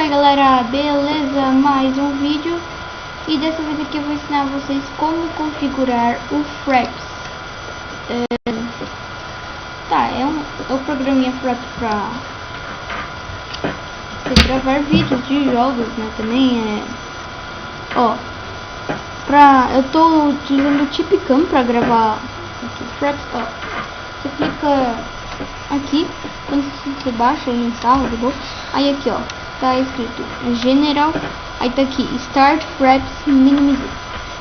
aí galera, beleza? Mais um vídeo. E dessa vez aqui eu vou ensinar vocês como configurar o Fraps. É o programinha Fraps pra você gravar vídeos de jogos, né? Também eu tô utilizando o Tipcam pra gravar aqui, Fraps. Você clica aqui, quando você baixa ele instala, aí aqui tá escrito General, aí tá aqui Start Fraps Minimize,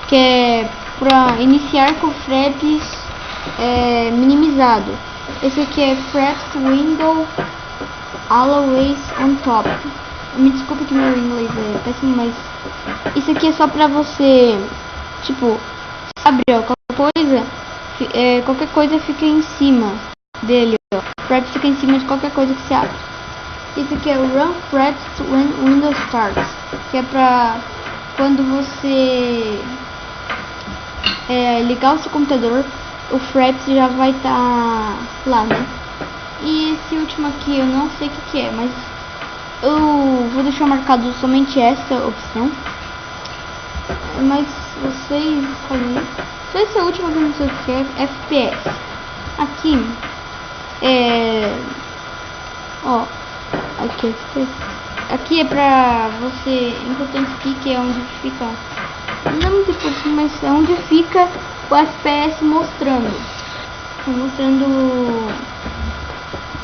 que é pra iniciar com Fraps minimizado. Esse aqui é Fraps Window Always on Top. Me desculpe que meu inglês é péssimo, mas isso aqui é só pra você, tipo, sabe, qualquer coisa fica em cima dele, Fraps fica em cima de qualquer coisa que você abre. Esse aqui é o Run Fraps when Windows Starts, que é pra quando você ligar o seu computador, o Fraps já vai estar lá, né? E esse último aqui eu não sei o que é, mas eu vou deixar marcado somente essa opção. Mas vocês escolhem. Esse é o último que eu não sei o que é, FPS. Aqui aqui é pra você, importante aqui, que é onde fica, não muito importante, mas é onde fica o FPS mostrando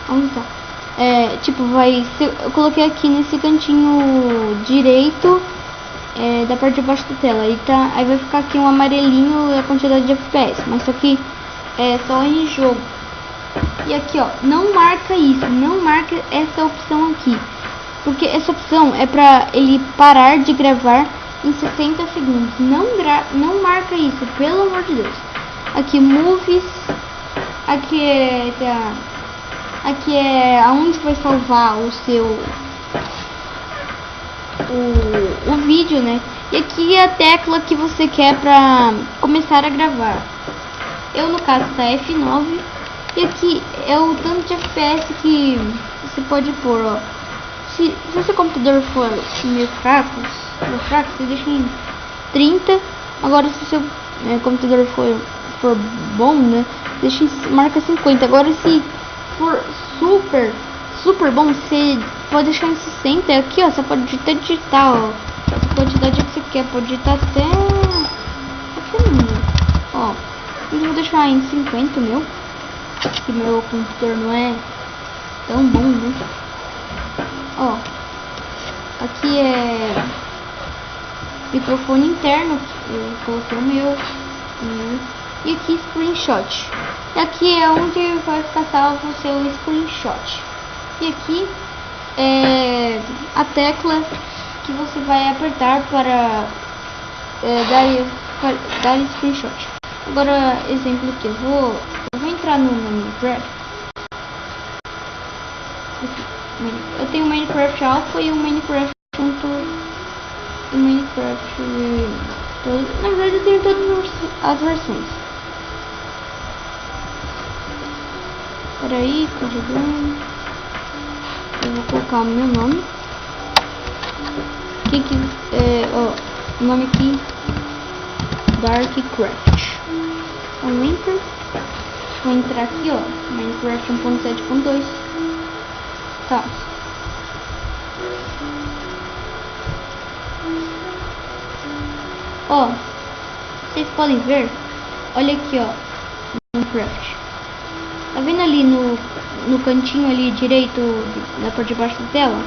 onde tá. Tipo, eu coloquei aqui nesse cantinho direito da parte de baixo da tela, aí vai ficar aqui um amarelinho a quantidade de FPS, mas isso aqui é só em jogo. E aqui não marca isso, não marca essa opção aqui, porque essa opção é pra ele parar de gravar em 60 segundos. Não marca isso, pelo amor de Deus. Aqui movies, aqui é aonde vai salvar o seu o vídeo, né? E aqui é a tecla que você quer pra começar a gravar. Eu, no caso, tá F9. E aqui é o tanto de FPS que você pode pôr, Se o seu computador for meio fraco, você deixa em 30. Agora, se o seu computador for bom, né, marca 50. Agora, se for super bom, você pode deixar em 60. Aqui, você pode digitar, a quantidade que você quer. Pode digitar até eu vou deixar em 50 que meu computador não é tão bom, né? Aqui é microfone interno, eu coloquei o meu, e aqui screenshot. E aqui é onde vai ficar salvo o seu screenshot. E aqui é a tecla que você vai apertar para dar screenshot. Agora, exemplo aqui, eu vou entrar no Minecraft. Eu tenho o Minecraft Alpha e o Minecraft na verdade eu tenho todas as versões. Peraí, carregando. Eu vou colocar o meu nome. O nome aqui, Darkcraft. Enter. Vou entrar aqui, Minecraft 1.7.2. Tá. Vocês podem ver. Olha aqui, Minecraft. Tá vendo ali no cantinho ali direito da parte de baixo da tela?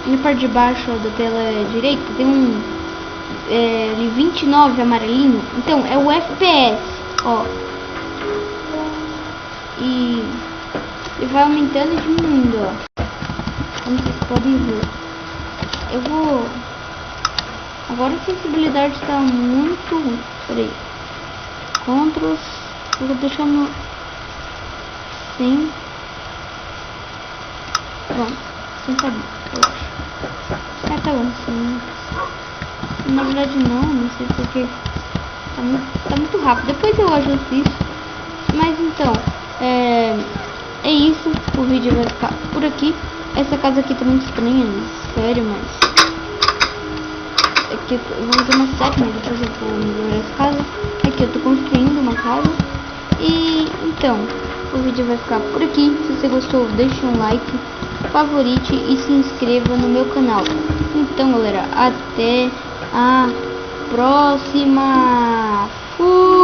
Na parte de baixo da tela direita tem ali 29 amarelinho. Então é o FPS, e vai aumentando e diminuindo, como vocês podem ver. Agora a sensibilidade está muito ruim. Peraí, Ctrl, eu vou deixar no 100. Pronto, 100 tá bom, eu acho. Tá bom, sim. Na verdade não sei porque tá muito rápido. Depois eu ajusto isso. Mas então, é isso. O vídeo vai ficar por aqui. Essa casa aqui tá muito estranha, sério, mas... Aqui eu vou fazer uma série, mas depois eu vou melhorar essa casa. Aqui eu tô construindo uma casa. E então, o vídeo vai ficar por aqui. Se você gostou, deixe um like, favorite e se inscreva no meu canal. Então, galera, até a próxima. Fui!